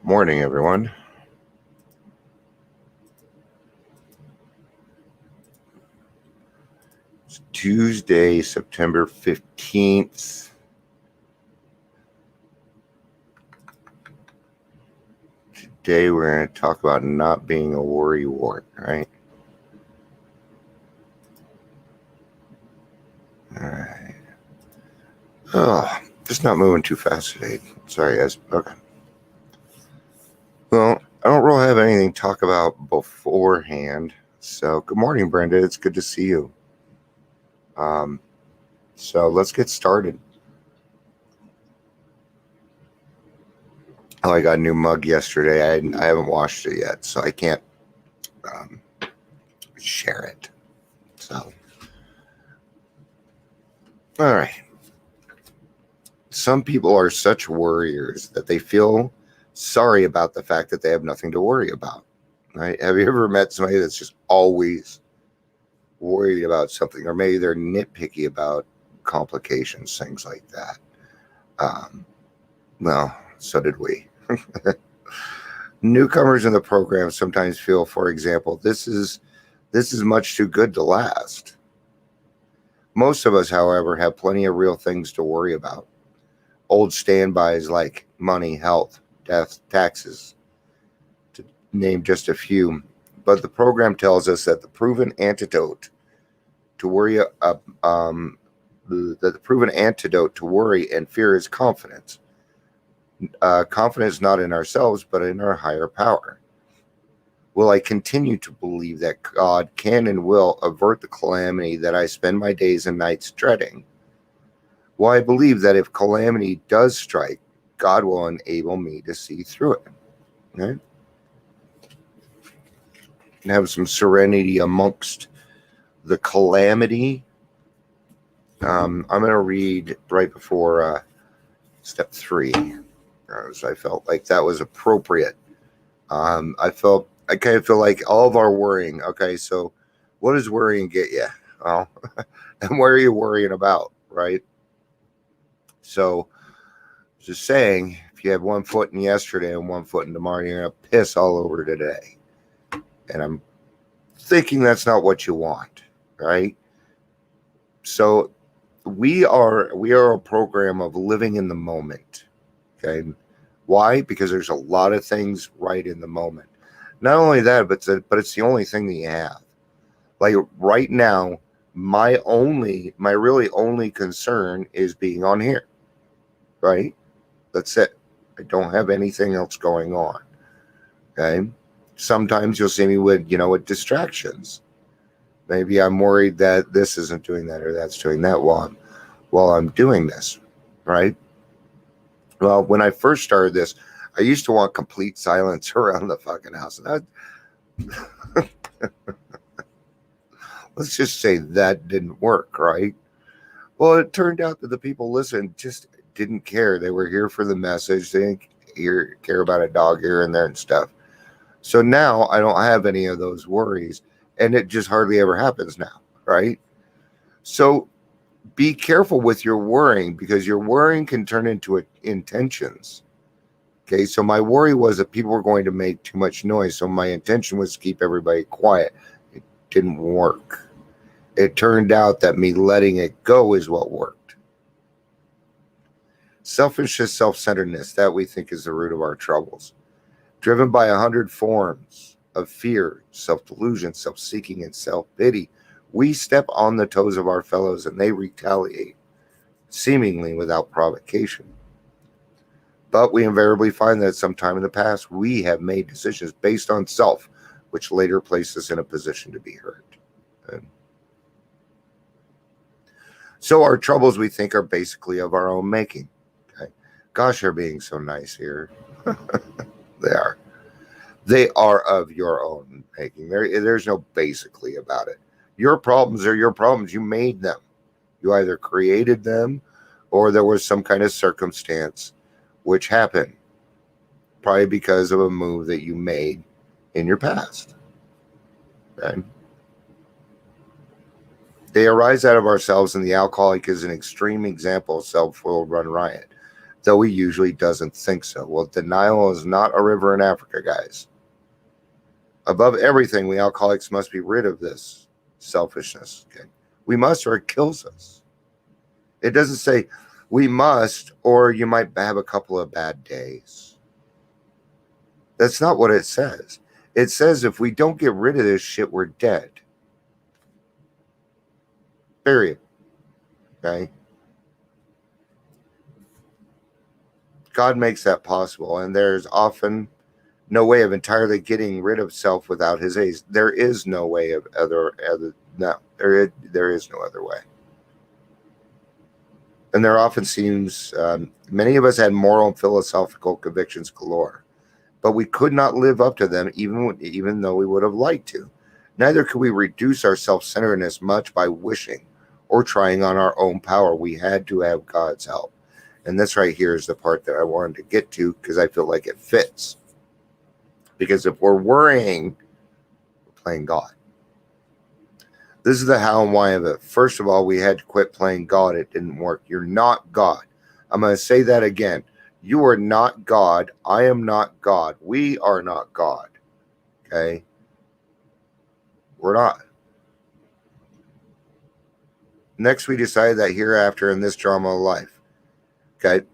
Morning, everyone. It's Tuesday, September 15th. Today, we're going to talk about not being a worry wart, right? All right. Oh, just not moving too fast today. Sorry, guys. Okay. Well, I don't really have anything to talk about beforehand. So, good morning, Brenda. It's good to see you. So let's get started. Oh, I got a new mug yesterday. I haven't washed it yet, so I can't share it. So, all right. Some people are such worriers that they feel sorry about the fact that they have nothing to worry about. Right? Have you ever met somebody that's just always worried about something, or maybe they're nitpicky about complications, things like that? Well, so did we. Newcomers in the program sometimes feel, for example, this is much too good to last. Most of us, however, have plenty of real things to worry about. Old standbys like money, health, death, taxes, to name just a few. But the program tells us that the proven antidote to worry, and fear is confidence. Confidence not in ourselves, but in our higher power. Will I continue to believe that God can and will avert the calamity that I spend my days and nights dreading? Well, I believe that if calamity does strike, God will enable me to see through it. Right? And have some serenity amongst the calamity. I'm going to read right before step 3, as I felt like that was appropriate. I kind of feel like all of our worrying. Okay, so what does worrying get you? Well, and what are you worrying about, right? So, just saying, if you have 1 foot in yesterday and 1 foot in tomorrow, you're going to piss all over today. And I'm thinking that's not what you want, right? So we are a program of living in the moment. Okay. Why? Because there's a lot of things right in the moment. Not only that, but it's the only thing that you have. Like right now, my really only concern is being on here. Right? That's it. I don't have anything else going on. Okay. Sometimes you'll see me with distractions. Maybe I'm worried that this isn't doing that or that's doing that while I'm doing this, right? Well, when I first started this, I used to want complete silence around the fucking house. And let's just say that didn't work, right? Well, it turned out that the people listening just didn't care. They were here for the message. They didn't care about a dog here and there and stuff. So now I don't have any of those worries, and it just hardly ever happens now, right? So be careful with your worrying, because your worrying can turn into intentions. Okay, so my worry was that people were going to make too much noise, so my intention was to keep everybody quiet. It didn't work. It turned out that me letting it go is what worked. Selfishness, self-centeredness, that we think is the root of our troubles. Driven by 100 forms of fear, self-delusion, self-seeking, and self-pity, we step on the toes of our fellows and they retaliate, seemingly without provocation. But we invariably find that sometime in the past we have made decisions based on self, which later place us in a position to be hurt. So our troubles, we think, are basically of our own making. Okay? Gosh, they're being so nice here. They are. They are of your own making. There's no basically about it. Your problems are your problems. You made them. You either created them or there was some kind of circumstance which happened, probably because of a move that you made in your past. Okay? They arise out of ourselves, and the alcoholic is an extreme example of self-will run riot. though he usually doesn't think so. Well, denial is not a river in Africa, guys. Above everything, we alcoholics must be rid of this selfishness. Okay? We must, or it kills us. It doesn't say we must, or you might have a couple of bad days. That's not what it says. It says if we don't get rid of this shit, we're dead. Period. Okay? God makes that possible, and there's often no way of entirely getting rid of self without his aid. There is no way of there is no other way. And there often seems many of us had moral and philosophical convictions galore, but we could not live up to them even though we would have liked to. Neither could we reduce our self-centeredness much by wishing or trying on our own power. We had to have God's help. And this right here is the part that I wanted to get to because I feel like it fits. Because if we're worrying, we're playing God. This is the how and why of it. First of all, we had to quit playing God. It didn't work. You're not God. I'm going to say that again. You are not God. I am not God. We are not God. Okay? We're not. Next, we decided that hereafter in this drama of life. Okay?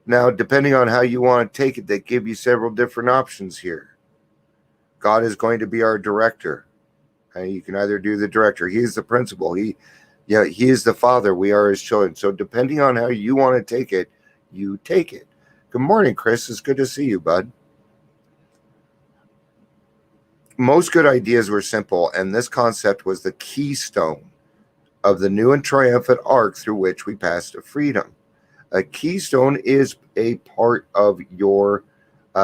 Now, depending on how you want to take it, they give you several different options here. God is going to be our director. You can either do the director. He is the principal. He is the father. We are his children. So depending on how you want to take it, you take it. Good morning, Chris. It's good to see you, bud. Most good ideas were simple, and this concept was the keystone of the new and triumphant arc through which we pass to freedom. A keystone is a part of your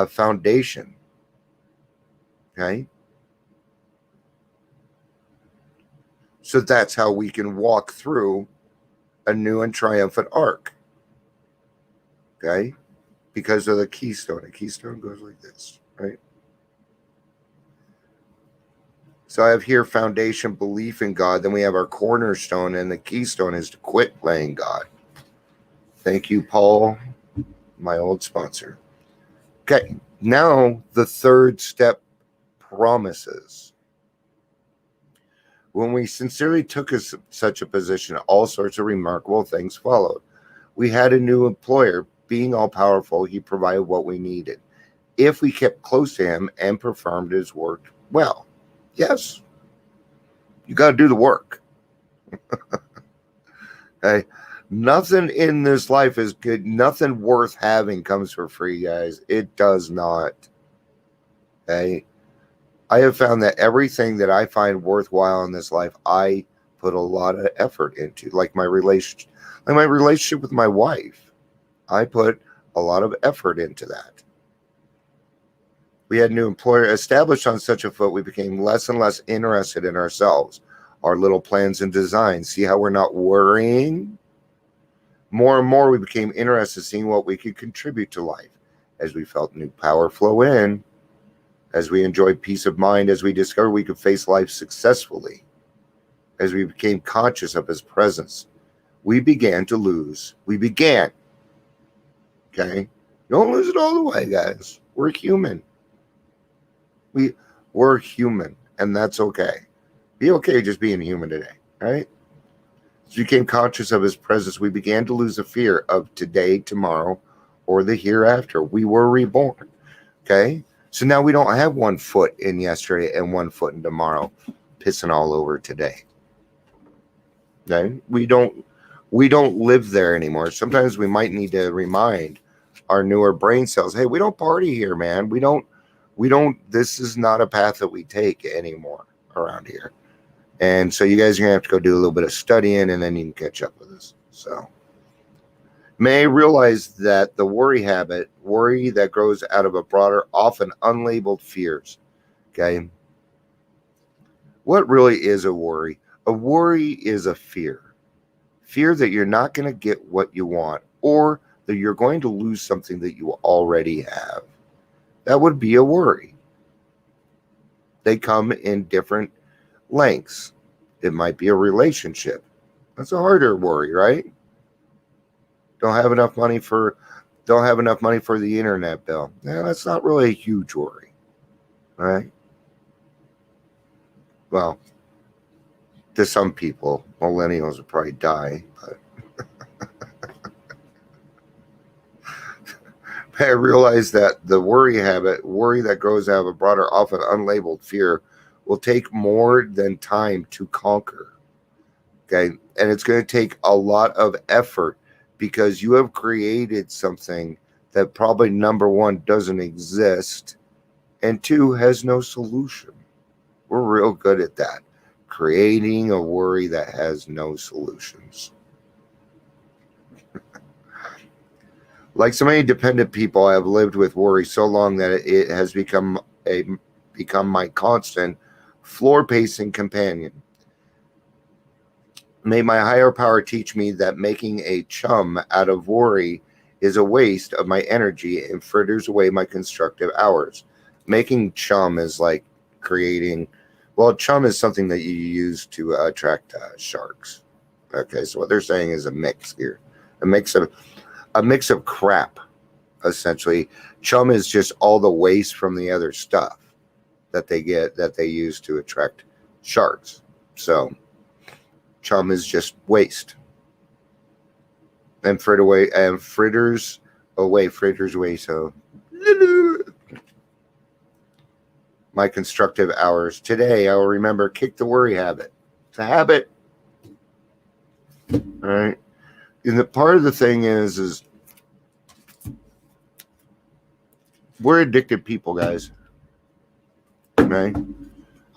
foundation. Okay? So that's how we can walk through a new and triumphant arc. Okay? Because of the keystone. A keystone goes like this, right? So I have here foundation, belief in God. Then we have our cornerstone, and the keystone is to quit playing God. Thank you, Paul, my old sponsor. Okay, now the third step, promises. When we sincerely took such a position, all sorts of remarkable things followed. We had a new employer. Being all-powerful, he provided what we needed. If we kept close to him and performed his work well. Yes. You got to do the work. Okay. Nothing in this life is good. Nothing worth having comes for free, guys. It does not. Okay. I have found that everything that I find worthwhile in this life, I put a lot of effort into. Like my relationship with my wife. I put a lot of effort into that. We had a new employer established on such a foot, we became less and less interested in ourselves, our little plans and designs. See how we're not worrying? More and more, we became interested in seeing what we could contribute to life. As we felt new power flow in, as we enjoyed peace of mind, as we discovered we could face life successfully, as we became conscious of his presence, we began to lose. We began. Okay? Don't lose it all the way, guys. We're human. We're human, and that's okay. Be okay just being human today, right? As we became conscious of his presence, we began to lose the fear of today, tomorrow, or the hereafter. We were reborn, okay? So now we don't have 1 foot in yesterday and 1 foot in tomorrow, pissing all over today. Okay? We don't live there anymore. Sometimes we might need to remind our newer brain cells, hey, we don't party here, man. We don't, this is not a path that we take anymore around here. And so you guys are going to have to go do a little bit of studying, and then you can catch up with us. So may realize that the worry that grows out of a broader, often unlabeled fears. Okay. What really is a worry? A worry is a fear. Fear that you're not going to get what you want, or that you're going to lose something that you already have. That would be a worry. They come in different lengths. It might be a relationship. That's a harder worry, right? Don't have enough money for Don't have enough money for the internet bill. Yeah, that's not really a huge worry, right? Well, to some people, millennials will probably die, but I realize that the worry that grows out of a broader, often unlabeled fear, will take more than time to conquer. Okay. And it's going to take a lot of effort because you have created something that probably, number one, doesn't exist, and two, has no solution. We're real good at that. Creating a worry that has no solutions. Like so many dependent people, I have lived with worry so long that it has become my constant floor-pacing companion. May my higher power teach me that making a chum out of worry is a waste of my energy and fritters away my constructive hours. Making chum is like creating, well, chum is something that you use to attract sharks. Okay, so what they're saying is a mix here, a mix of crap, essentially. Chum is just all the waste from the other stuff that they use to attract sharks. So chum is just waste. And fritters away. So my constructive hours. Today I will remember kick the worry habit. It's a habit. All right. And the part of the thing is we're addicted people, guys. Right?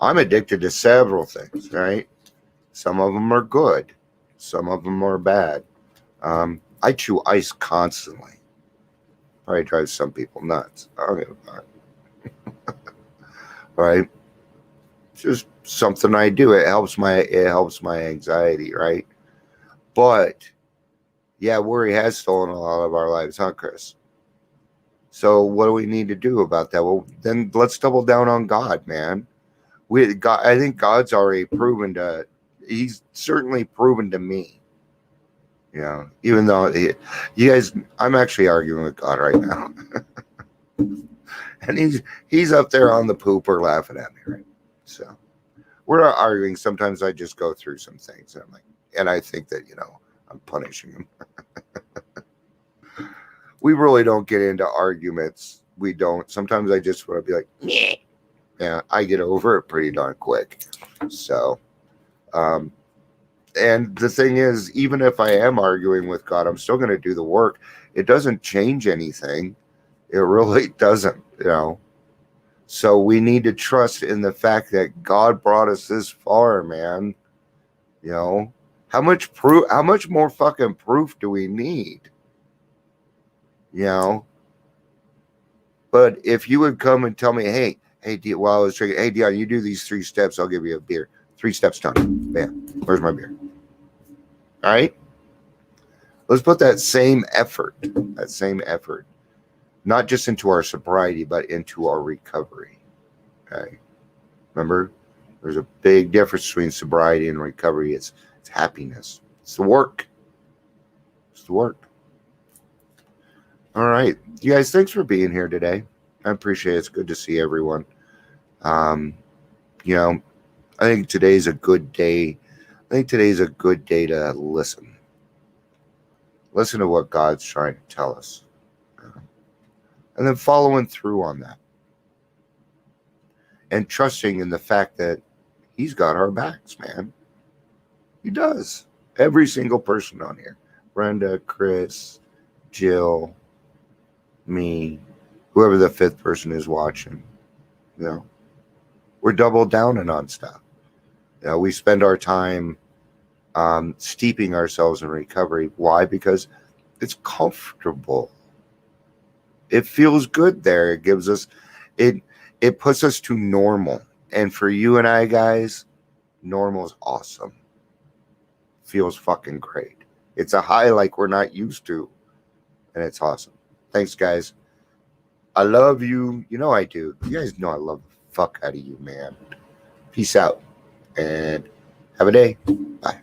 I'm addicted to several things, right? Some of them are good. Some of them are bad. I chew ice constantly. Probably drives some people nuts. I don't give a fuck. Right? It's just something I do. It helps my anxiety, right? But yeah, worry has stolen a lot of our lives, huh, Chris? So what do we need to do about that? Well, then let's double down on God, man. I think God's already he's certainly proven to me. You know, even though you guys, I'm actually arguing with God right now. And he's up there on the pooper laughing at me, right? So we're not arguing. Sometimes I just go through some things and I think that, I'm punishing him. We really don't get into arguments. We don't. Sometimes I just want to be like, yeah. Yeah, I get over it pretty darn quick. So, and the thing is, even if I am arguing with God, I'm still going to do the work. It doesn't change anything. It really doesn't, So we need to trust in the fact that God brought us this far, man. How much proof? How much more fucking proof do we need? But if you would come and tell me, hey, while I was drinking, hey, Dion, you do these 3 steps, I'll give you a beer. 3 steps done. Bam. Where's my beer? All right. Let's put that same effort, not just into our sobriety, but into our recovery. Okay. Remember, there's a big difference between sobriety and recovery. It's happiness. It's the work. All right. You guys, thanks for being here today. I appreciate it. It's good to see everyone. I think today's a good day. I think today's a good day to listen. Listen to what God's trying to tell us. And then following through on that. And trusting in the fact that he's got our backs, man. He does. Every single person on here. Brenda, Chris, Jill, me, whoever the 5th person is watching. We're double downing on stuff. We spend our time steeping ourselves in recovery. Why? Because it's comfortable. It feels good there. It gives us, it puts us to normal. And for you and I, guys, normal is awesome. Feels fucking great. It's a high like we're not used to. And it's awesome. Thanks, guys. I love you. You know I do. You guys know I love the fuck out of you, man. Peace out. And have a day. Bye.